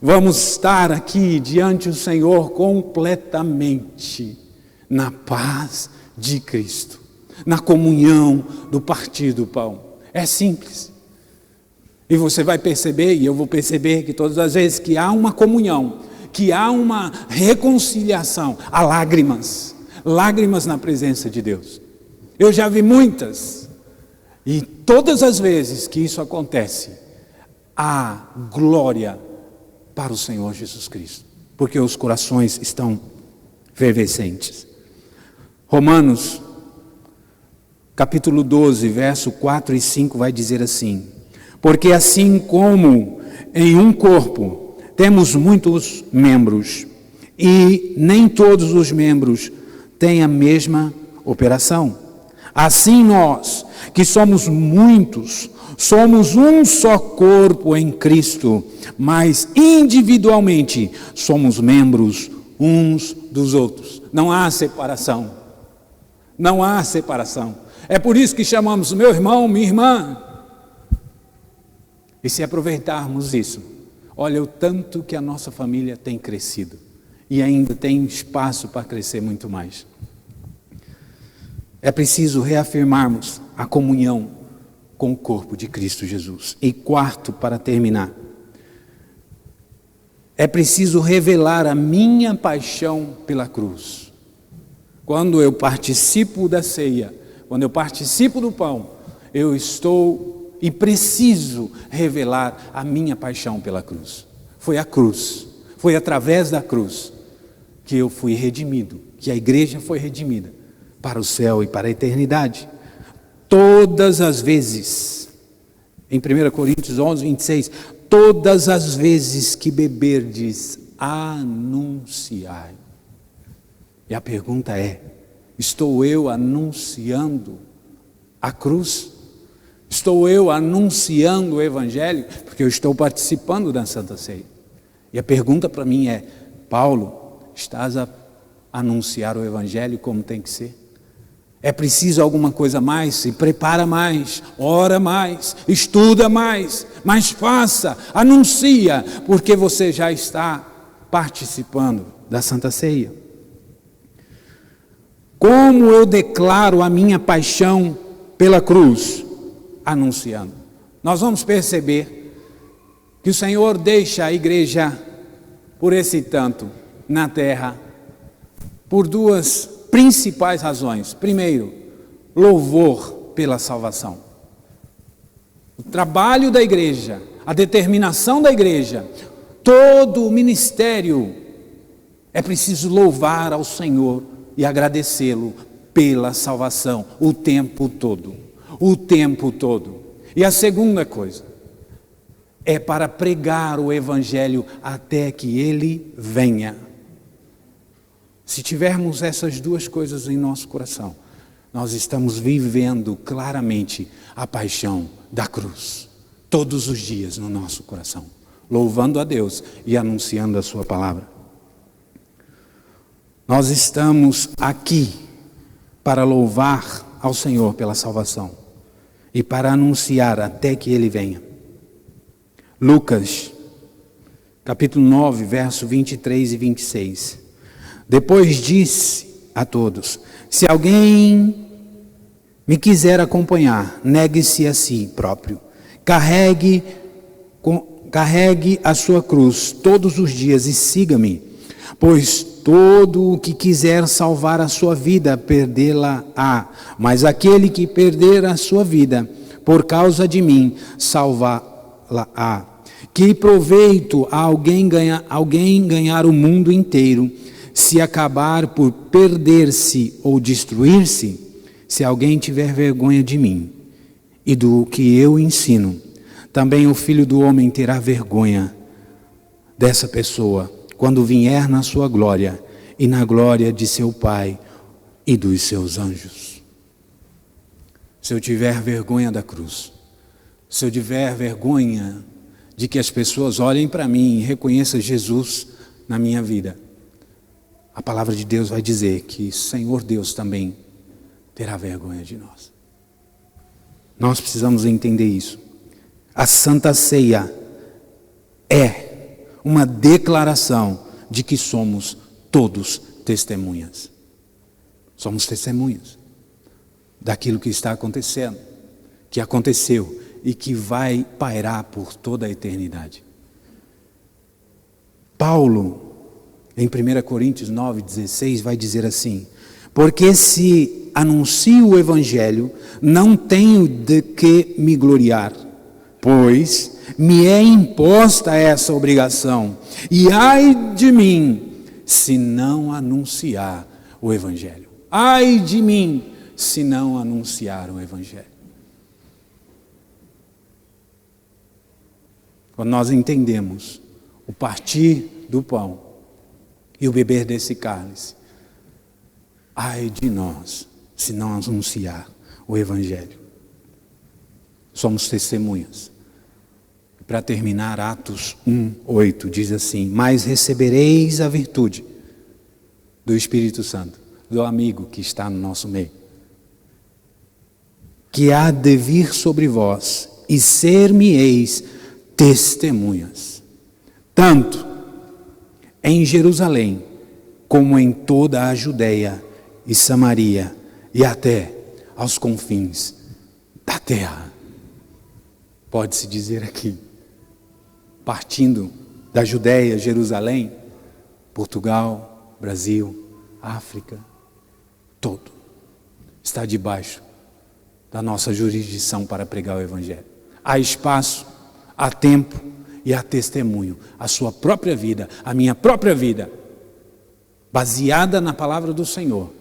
Vamos estar aqui diante do Senhor completamente na paz de Cristo, na comunhão do partir do pão. É simples. E você vai perceber, e eu vou perceber, que todas as vezes que há uma comunhão, que há uma reconciliação, há lágrimas na presença de Deus. Eu já vi muitas, e todas as vezes que isso acontece, há glória para o Senhor Jesus Cristo, porque os corações estão fervescentes. Romanos, capítulo 12, verso 4 e 5 vai dizer assim: porque assim como em um corpo temos muitos membros, e nem todos os membros têm a mesma operação. Assim nós, que somos muitos, somos um só corpo em Cristo, mas individualmente somos membros uns dos outros. Não há separação. Não há separação. É por isso que chamamos meu irmão, minha irmã. E se aproveitarmos isso, olha o tanto que a nossa família tem crescido. E ainda tem espaço para crescer muito mais. É preciso reafirmarmos a comunhão com o corpo de Cristo Jesus. E quarto, para terminar, é preciso revelar a minha paixão pela cruz. Quando eu participo da ceia, quando eu participo do pão, eu estou e preciso revelar a minha paixão pela cruz. Foi a cruz, foi através da cruz que eu fui redimido, que a igreja foi redimida para o céu e para a eternidade. Todas as vezes, em 1 Coríntios 11, 26, todas as vezes que beberdes, anunciai. E a pergunta é, estou eu anunciando a cruz? Estou eu anunciando o Evangelho? Porque eu estou participando da Santa Ceia. E a pergunta para mim é, Paulo, estás a anunciar o Evangelho como tem que ser? É preciso alguma coisa mais? Se prepara mais, ora mais, estuda mais, mas faça, anuncia, porque você já está participando da Santa Ceia. Como eu declaro a minha paixão pela cruz? Anunciando. Nós vamos perceber que o Senhor deixa a igreja por esse tanto na terra, por duas principais razões. Primeiro, louvor pela salvação. O trabalho da igreja, a determinação da igreja, todo o ministério, é preciso louvar ao Senhor e agradecê-lo pela salvação o tempo todo. O tempo todo. E a segunda coisa, é para pregar o Evangelho até que Ele venha. Se tivermos essas duas coisas em nosso coração, nós estamos vivendo claramente a paixão da cruz, todos os dias no nosso coração, louvando a Deus e anunciando a sua palavra. Nós estamos aqui para louvar ao Senhor pela salvação e para anunciar até que Ele venha. Lucas, capítulo 9, verso 23 e 26. Depois disse a todos, se alguém me quiser acompanhar, negue-se a si próprio, carregue a sua cruz todos os dias e siga-me, pois todo o que quiser salvar a sua vida, perdê-la-á, mas aquele que perder a sua vida, por causa de mim, salvá-la-á. Que proveito a alguém ganhar o mundo inteiro, se acabar por perder-se ou destruir-se? Se alguém tiver vergonha de mim e do que eu ensino, também o Filho do Homem terá vergonha dessa pessoa, quando vier na sua glória e na glória de seu Pai e dos seus anjos. Se eu tiver vergonha da cruz, se eu tiver vergonha de que as pessoas olhem para mim e reconheçam Jesus na minha vida, a palavra de Deus vai dizer que Senhor Deus também terá vergonha de nós. Nós precisamos entender isso. A Santa Ceia é uma declaração de que somos todos testemunhas. Somos testemunhas daquilo que está acontecendo, que aconteceu e que vai pairar por toda a eternidade. Paulo, em 1 Coríntios 9,16, vai dizer assim, porque se anuncio o Evangelho, não tenho de que me gloriar, pois me é imposta essa obrigação, e ai de mim, se não anunciar o Evangelho. Ai de mim, se não anunciar o Evangelho. Quando nós entendemos o partir do pão e o beber desse cálice, ai de nós, se não anunciar o Evangelho. Somos testemunhas. Para terminar, Atos 1:8 diz assim: mas recebereis a virtude do Espírito Santo, do amigo que está no nosso meio, que há de vir sobre vós, e ser-me-eis testemunhas, tanto em Jerusalém, como em toda a Judeia e Samaria, e até aos confins da terra. Pode-se dizer aqui, partindo da Judeia, Jerusalém, Portugal, Brasil, África, todo está debaixo da nossa jurisdição para pregar o Evangelho. Há espaço, há tempo e há testemunho. A sua própria vida, a minha própria vida, baseada na palavra do Senhor,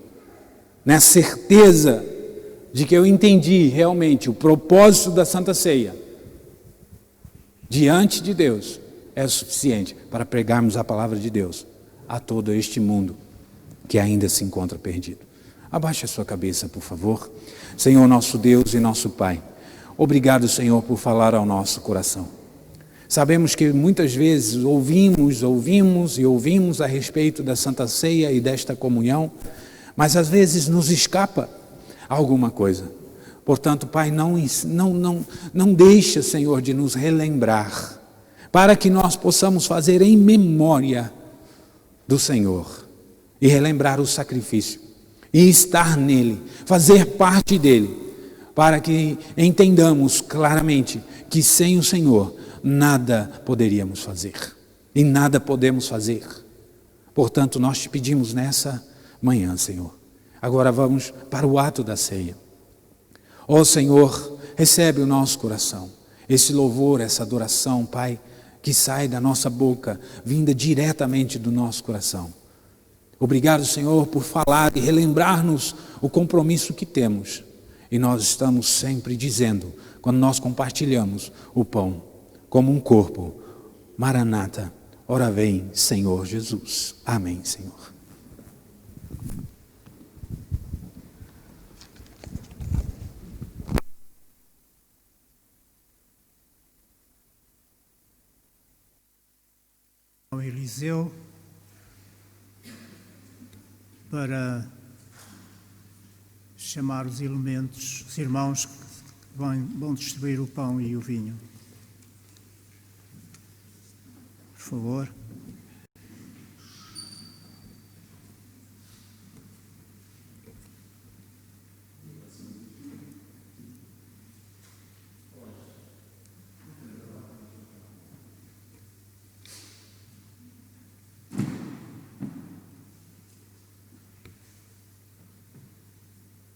na certeza de que eu entendi realmente o propósito da Santa Ceia, diante de Deus, é suficiente para pregarmos a palavra de Deus a todo este mundo que ainda se encontra perdido. Abaixe a sua cabeça, por favor. Senhor, nosso Deus e nosso Pai, obrigado, Senhor, por falar ao nosso coração. Sabemos que muitas vezes ouvimos a respeito da Santa Ceia e desta comunhão, mas às vezes nos escapa alguma coisa. Portanto, Pai, não deixa, Senhor, de nos relembrar, para que nós possamos fazer em memória do Senhor, e relembrar o sacrifício, e estar nele, fazer parte dele, para que entendamos claramente que sem o Senhor nada poderíamos fazer, e nada podemos fazer. Portanto, nós te pedimos nessa manhã, Senhor. Agora vamos para o ato da ceia. Ó Senhor, recebe o nosso coração, esse louvor, essa adoração, Pai, que sai da nossa boca, vinda diretamente do nosso coração. Obrigado, Senhor, por falar e relembrar-nos o compromisso que temos. E nós estamos sempre dizendo, quando nós compartilhamos o pão, como um corpo, Maranata, ora vem, Senhor Jesus. Amém, Senhor. Eliseu para chamar os elementos, os irmãos que vão distribuir o pão e o vinho. Por favor.